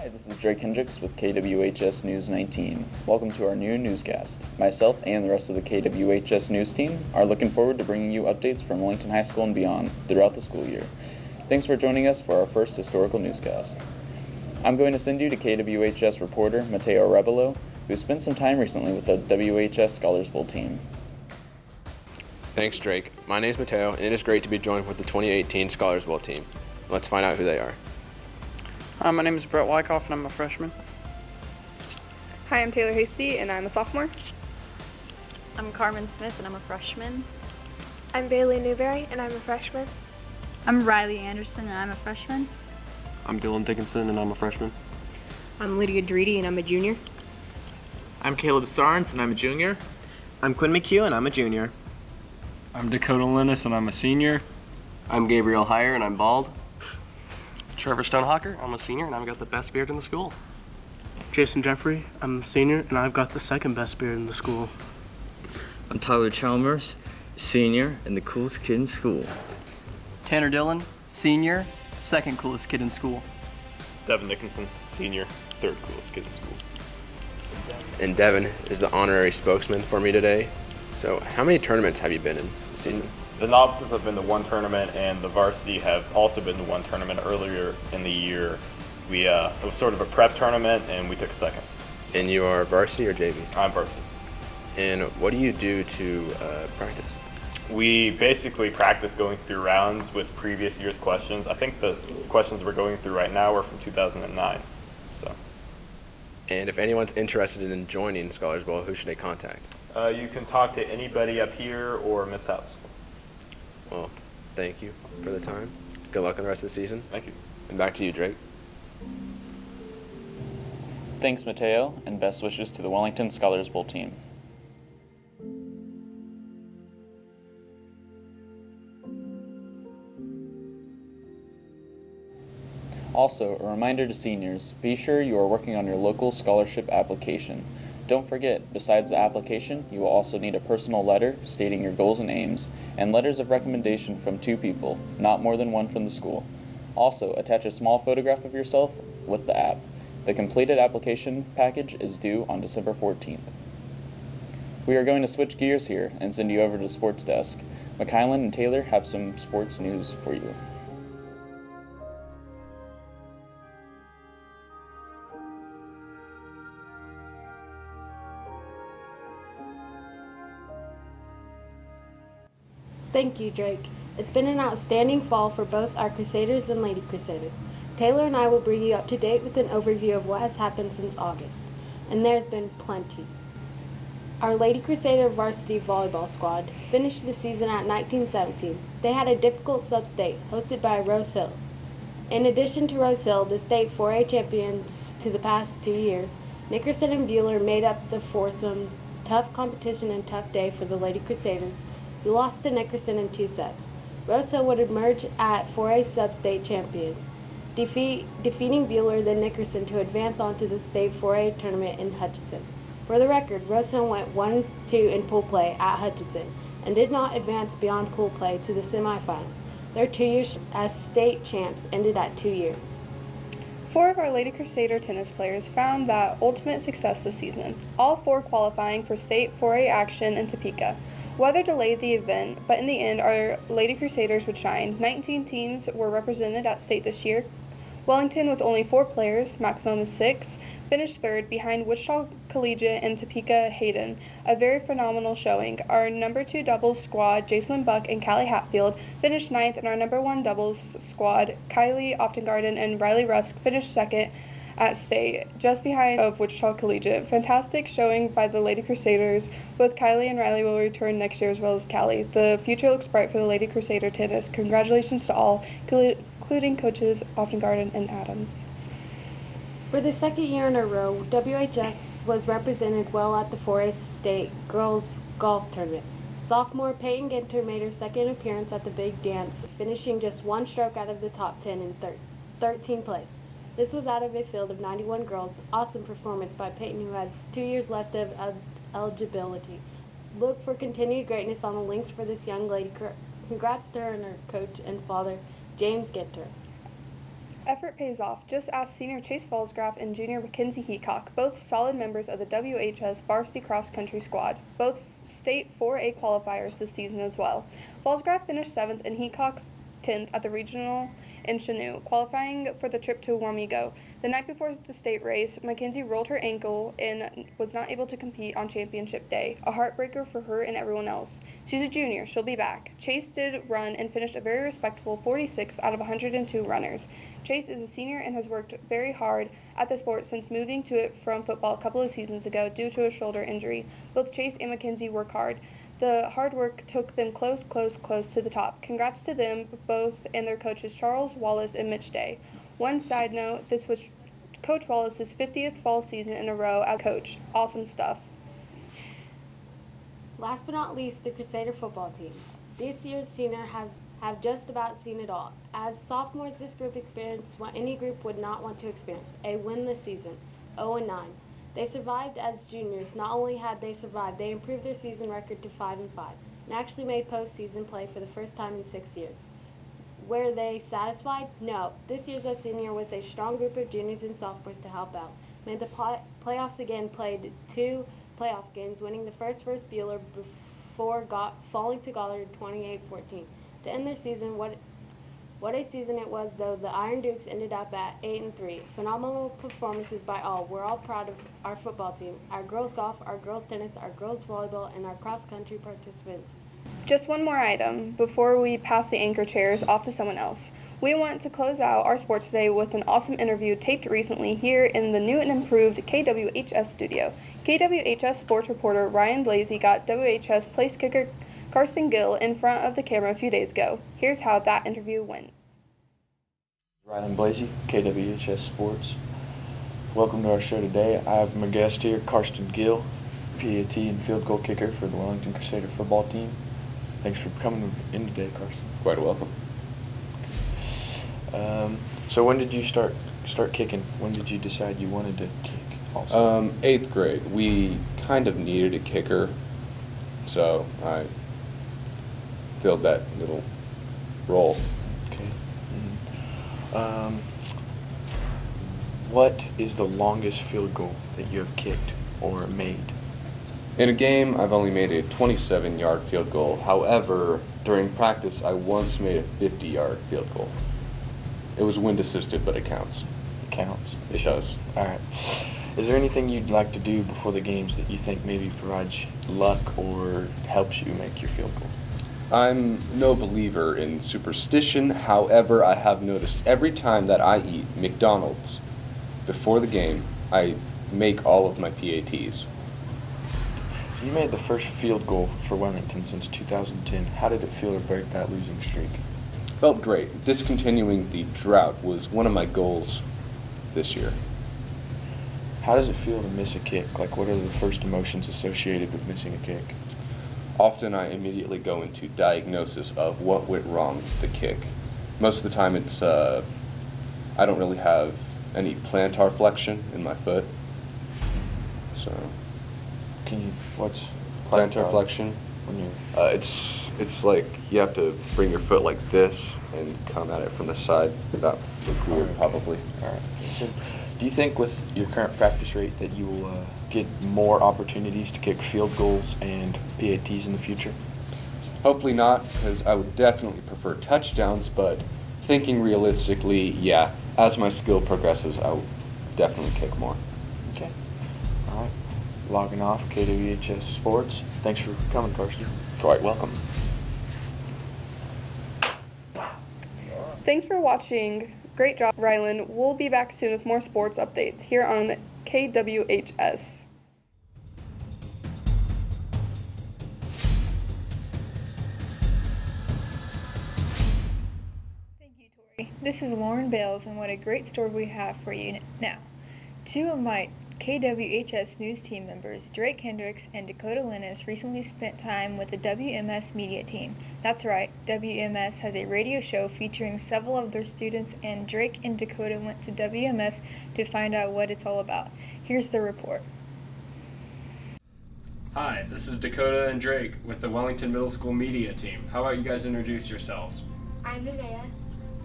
Hi, this is Drake Hendricks with KWHS News 19. Welcome to our new newscast. Myself and the rest of the KWHS News team are looking forward to bringing you updates from Wellington High School and beyond throughout the school year. Thanks for joining us for our first historical newscast. I'm going to send you to KWHS reporter Mateo Rebelo, who spent some time recently with the WHS Scholars Bowl team. Thanks, Drake. My name's Mateo, and it is great to be joined with the 2018 Scholars Bowl team. Let's find out who they are. Hi, my name is Brett Wyckoff, and I'm a freshman. Hi, I'm Taylor Hasty, and I'm a sophomore. I'm Carmen Smith, and I'm a freshman. I'm Bailey Newberry, and I'm a freshman. I'm Riley Anderson, and I'm a freshman. I'm Dylan Dickinson, and I'm a freshman. I'm Lydia Dreedy, and I'm a junior. I'm Caleb Starnes, and I'm a junior. I'm Quinn McHugh, and I'm a junior. I'm Dakota Linus, and I'm a senior. I'm Gabriel Heyer, and I'm bald. Trevor Stonehawker, I'm a senior, and I've got the best beard in the school. Jason Jeffrey, I'm a senior, and I've got the second best beard in the school. I'm Tyler Chalmers, senior, and the coolest kid in school. Tanner Dillon, senior, second coolest kid in school. Devin Dickinson, senior, third coolest kid in school. And Devin is the honorary spokesman for me today. So how many tournaments have you been in this season? The novices have been to one tournament, and the varsity have also been to one tournament earlier in the year. It was sort of a prep tournament, and we took second. So. And you are varsity or JV? I'm varsity. And what do you do to practice? We basically practice going through rounds with previous year's questions. I think the questions we're going through right now are from 2009. So. And if anyone's interested in joining Scholars Bowl, who should they contact? You can talk to anybody up here or Miss House. Well, thank you for the time. Good luck on the rest of the season. Thank you. And back to you, Drake. Thanks, Mateo, and best wishes to the Wellington Scholars Bowl team. Also, a reminder to seniors, be sure you are working on your local scholarship application. Don't forget, besides the application, you will also need a personal letter stating your goals and aims, and letters of recommendation from 2 people, not more than 1 from the school. Also, attach a small photograph of yourself with the app. The completed application package is due on December 14th. We are going to switch gears here and send you over to the sports desk. McKylan and Taylor have some sports news for you. Thank you, Drake. It's been an outstanding fall for both our Crusaders and Lady Crusaders. Taylor and I will bring you up to date with an overview of what has happened since August, and there's been plenty. Our Lady Crusader varsity volleyball squad finished the season at 19-17. They had a difficult sub-state hosted by Rose Hill. In addition to Rose Hill, the state 4A champions to the past 2 years, Nickerson and Bueller made up the foursome. Tough competition and tough day for the Lady Crusaders. We lost to Nickerson in 2 sets. Rose Hill would emerge at 4A sub-state champion, defeating Bueller then Nickerson to advance on to the state 4A tournament in Hutchinson. For the record, Rose Hill went 1-2 in pool play at Hutchinson and did not advance beyond pool play to the semifinals. Their 2 years as state champs ended at 2 years. 4 of our Lady Crusader tennis players found that ultimate success this season, all 4 qualifying for state 4A action in Topeka. Weather delayed the event, but in the end, our Lady Crusaders would shine. 19 teams were represented at state this year. Wellington, with only 4 players, maximum is 6, finished 3rd behind Wichita Collegiate and Topeka Hayden. A very phenomenal showing. Our number 2 doubles squad, Jacelyn Buck and Callie Hatfield, finished 9th, and our number 1 doubles squad, Kylie Oftengarden and Riley Rusk, finished 2nd at state, just behind of Wichita Collegiate. Fantastic showing by the Lady Crusaders. Both Kylie and Riley will return next year as well as Callie. The future looks bright for the Lady Crusader tennis. Congratulations to all, including coaches Oftengarden and Adams. For the second year in a row, WHS was represented well at the 4A State Girls Golf Tournament. Sophomore Peyton Ginter made her second appearance at the big dance, finishing just 1 stroke out of the top 10 in 13th place. This was out of a field of 91 girls. Awesome performance by Peyton, who has 2 years left of eligibility. Look for continued greatness on the links for this young lady. Congrats to her and her coach and father, James Ginter. Effort pays off. Just ask senior Chase Fallsgraf and junior Mackenzie Heacock, both solid members of the WHS varsity cross country squad, both state 4A qualifiers this season as well. Fallsgraf finished 7th and Heacock 10th at the regional in Chanute, qualifying for the trip to Wamego. The night before the state race, Mackenzie rolled her ankle and was not able to compete on championship day, a heartbreaker for her and everyone else. She's a junior, she'll be back. Chase did run and finished a very respectable 46th out of 102 runners. Chase is a senior and has worked very hard at the sport since moving to it from football a couple of seasons ago due to a shoulder injury. Both Chase and Mackenzie work hard. The hard work took them close to the top. Congrats to them both and their coaches Charles Wallace and Mitch Day. One side note, this was Coach Wallace's 50th fall season in a row as coach. Awesome stuff. Last but not least, the Crusader football team. This year's senior have just about seen it all. As sophomores, this group experienced what any group would not want to experience, a winless season, 0-9. They survived as juniors. Not only had they survived, they improved their season record to 5-5 and actually made postseason play for the first time in 6 years. Were they satisfied? No. This year's a senior with a strong group of juniors and sophomores to help out. Made the playoffs again, played 2 playoff games, winning the first Bueller before falling to Goddard 28-14. To end their season, what a season it was, though. The Iron Dukes ended up at 8-3. Phenomenal performances by all. We're all proud of our football team, our girls golf, our girls tennis, our girls volleyball, and our cross-country participants. Just one more item before we pass the anchor chairs off to someone else. We want to close out our sports today with an awesome interview taped recently here in the new and improved KWHS studio. KWHS sports reporter Ryan Blasey got WHS place kicker Karsten Gill in front of the camera a few days ago. Here's how that interview went. Ryan Blasey, KWHS Sports. Welcome to our show today. I have my guest here, Karsten Gill, PAT and field goal kicker for the Wellington Crusader football team. Thanks for coming in today, Karsten. Quite welcome. So when did you start kicking? When did you decide you wanted to kick also? 8th grade. We kind of needed a kicker, so I filled that little role. Okay. What is the longest field goal that you have kicked or made? In a game, I've only made a 27-yard field goal. However, during practice, I once made a 50-yard field goal. It was wind assisted, but it counts. It counts? It does. All right. Is there anything you'd like to do before the games that you think maybe provides luck or helps you make your field goal? I'm no believer in superstition. However, I have noticed every time that I eat McDonald's before the game, I make all of my PATs. You made the first field goal for Wellington since 2010. How did it feel to break that losing streak? Felt great. Discontinuing the drought was one of my goals this year. How does it feel to miss a kick? Like, what are the first emotions associated with missing a kick? Often I immediately go into diagnosis of what went wrong with the kick. Most of the time it's, I don't really have any plantar flexion in my foot. So. What's plantar flexion? When you it's like you have to bring your foot like this and come at it from the side. That would look weird, probably. All right. So, do you think with your current practice rate that you will get more opportunities to kick field goals and PATs in the future? Hopefully not, because I would definitely prefer touchdowns, but thinking realistically, yeah, as my skill progresses, I will definitely kick more. Okay. All right. Logging off, KWHS Sports. Thanks for coming, Karsten. Quite welcome. Thanks for watching. Great job, Rylan. We'll be back soon with more sports updates here on KWHS. Thank you, Tori. This is Lauren Bales, and what a great story we have for you now. 2 of my KWHS News team members, Drake Hendricks and Dakota Linus, recently spent time with the WMS media team. That's right, WMS has a radio show featuring several of their students, and Drake and Dakota went to WMS to find out what it's all about. Here's the report. Hi, this is Dakota and Drake with the Wellington Middle School media team. How about you guys introduce yourselves? I'm Nevaeh.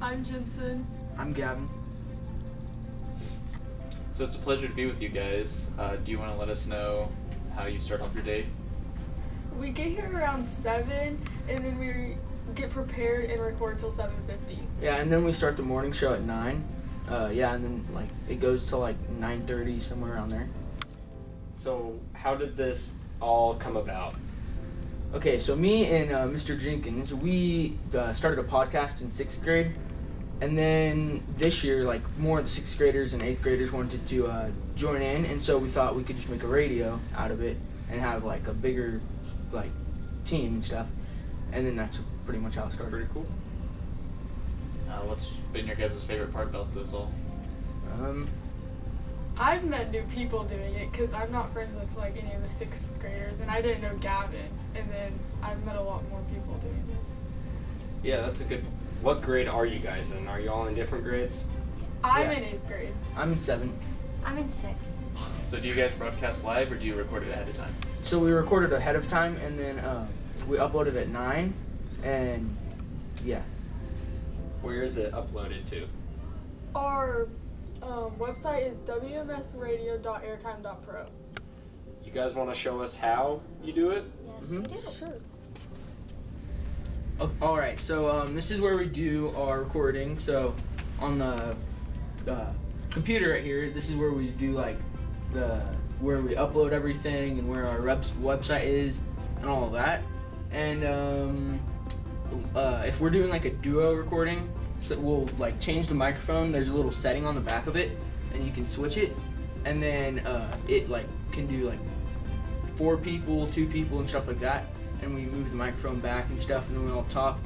I'm Jensen. I'm Gavin. So it's a pleasure to be with you guys. Do you want to let us know how you start off your day? We get here around 7, and then we get prepared and record till 7:50. Yeah, and then we start the morning show at 9. Yeah, and then like it goes till like 9:30, somewhere around there. So how did this all come about? Okay, so me and Mr. Jenkins, we started a podcast in 6th grade, and then this year, like, more of the 6th graders and 8th graders wanted to join in, and so we thought we could just make a radio out of it and have like a bigger like team and stuff, and then that's pretty much how it started. That's pretty cool. What's been your guys' favorite part about this all? I've met new people doing it because I'm not friends with like any of the 6th graders, and I didn't know Gavin, and then I've met a lot more people doing this. Yeah, that's a good. What grade are you guys in? Are you all in different grades? I'm in 8th grade. I'm in 7th. I'm in 6th. So do you guys broadcast live, or do you record it ahead of time? So we recorded ahead of time, and then we uploaded at 9, and yeah. Where is it uploaded to? Our website is wmsradio.airtime.pro. You guys want to show us how you do it? Yes, we do. Sure. All right, so this is where we do our recording. So on the computer right here, this is where we do like where we upload everything and where our website is and all of that. And if we're doing like a duo recording, so we'll like change the microphone. There's a little setting on the back of it, and you can switch it, and then it like can do like 4 people, 2 people, and stuff like that. And we move the microphone back and stuff, and then we all talk.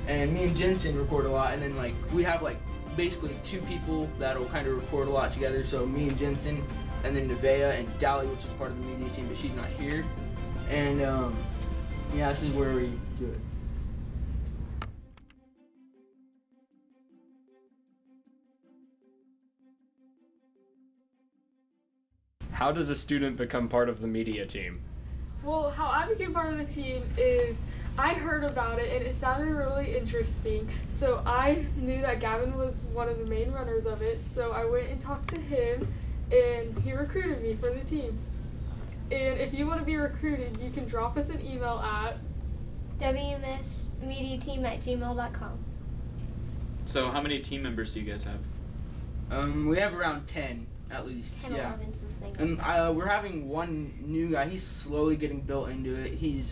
And me and Jensen record a lot, and then like we have like basically 2 people that'll kind of record a lot together. So me and Jensen, and then Nevaeh and Dally, which is part of the media team, but she's not here. And yeah, this is where we do it. How does a student become part of the media team? Well, how I became part of the team is I heard about it and it sounded really interesting. So I knew that Gavin was one of the main runners of it. So I went and talked to him, and he recruited me for the team. And if you want to be recruited, you can drop us an email at wmsmediateam@gmail.com. So how many team members do you guys have? We have around 10 at least. 10, yeah. 11, something. And we're having one new guy. He's slowly getting built into it. He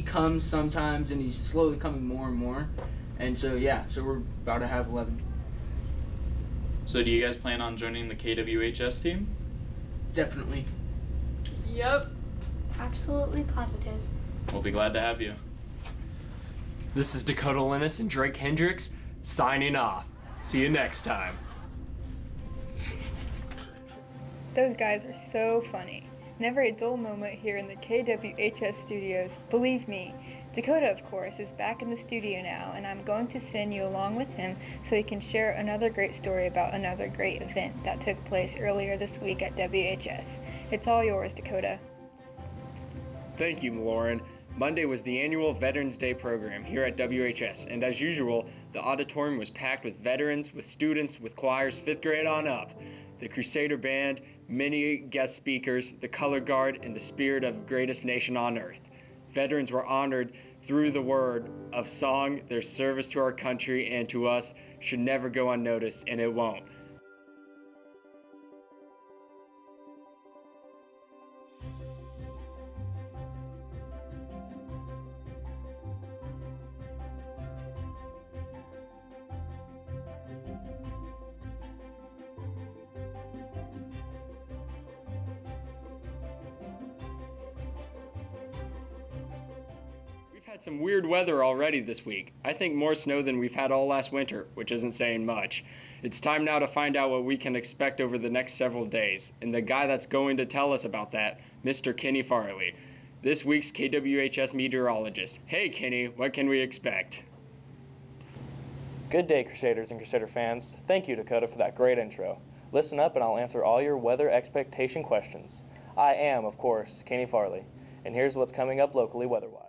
comes sometimes, and he's slowly coming more and more. And so yeah, so we're about to have 11. So do you guys plan on joining the KWHS team? Definitely. Yep. Absolutely positive. We'll be glad to have you. This is Dakota Linus and Drake Hendricks signing off. See you next time. Those guys are so funny. Never a dull moment here in the KWHS studios. Believe me, Dakota, of course, is back in the studio now, and I'm going to send you along with him so he can share another great story about another great event that took place earlier this week at WHS. It's all yours, Dakota. Thank you, Lauren. Monday was the annual Veterans Day program here at WHS, and as usual, the auditorium was packed with veterans, with students, with choirs 5th grade on up. The Crusader Band, many guest speakers, the Color Guard, and the spirit of greatest nation on earth. Veterans were honored through the word of song. Their service to our country and to us should never go unnoticed, and it won't. We've had some weird weather already this week. I think more snow than we've had all last winter, which isn't saying much. It's time now to find out what we can expect over the next several days. And the guy that's going to tell us about that, Mr. Kenny Farley, this week's KWHS meteorologist. Hey Kenny, what can we expect? Good day, Crusaders and Crusader fans. Thank you, Dakota, for that great intro. Listen up and I'll answer all your weather expectation questions. I am, of course, Kenny Farley, and here's what's coming up locally weather-wise.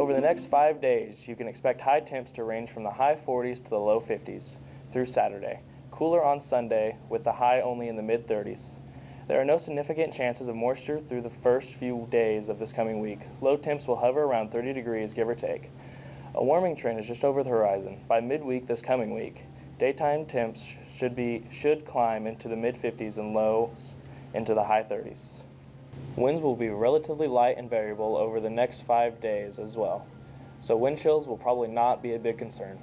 Over the next 5 days, you can expect high temps to range from the high 40s to the low 50s through Saturday. Cooler on Sunday with the high only in the mid 30s. There are no significant chances of moisture through the first few days of this coming week. Low temps will hover around 30 degrees, give or take. A warming trend is just over the horizon. By midweek this coming week, daytime temps should climb into the mid 50s and lows into the high 30s. Winds will be relatively light and variable over the next 5 days as well, so wind chills will probably not be a big concern.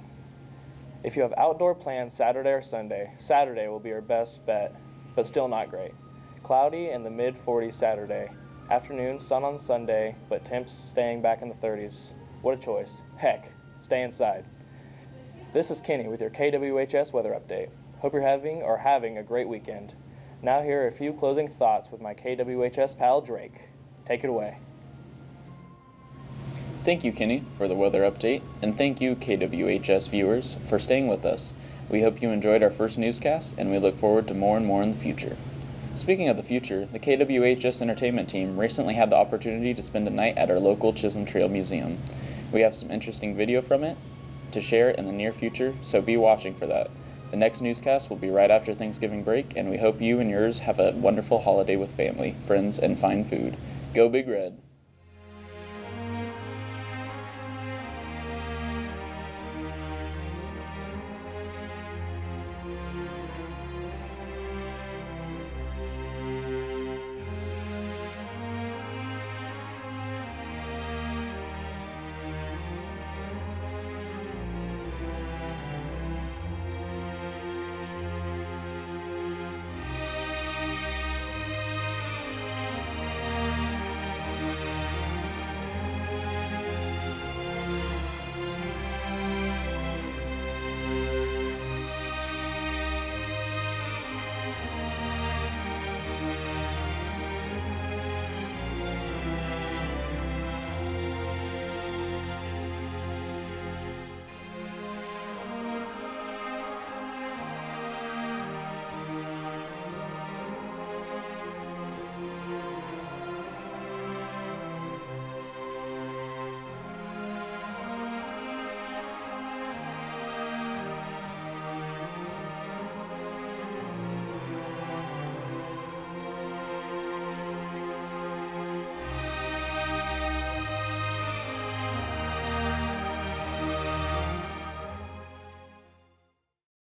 If you have outdoor plans Saturday or Sunday, Saturday will be your best bet, but still not great. Cloudy in the mid 40s Saturday. Afternoon, sun on Sunday, but temps staying back in the 30s. What a choice. Heck, stay inside. This is Kenny with your KWHS weather update. Hope you're having a great weekend. Now here are a few closing thoughts with my KWHS pal Drake. Take it away. Thank you, Kenny, for the weather update, and thank you, KWHS viewers, for staying with us. We hope you enjoyed our first newscast, and we look forward to more and more in the future. Speaking of the future, the KWHS entertainment team recently had the opportunity to spend a night at our local Chisholm Trail Museum. We have some interesting video from it to share in the near future, so be watching for that. The next newscast will be right after Thanksgiving break, and we hope you and yours have a wonderful holiday with family, friends, and fine food. Go Big Red!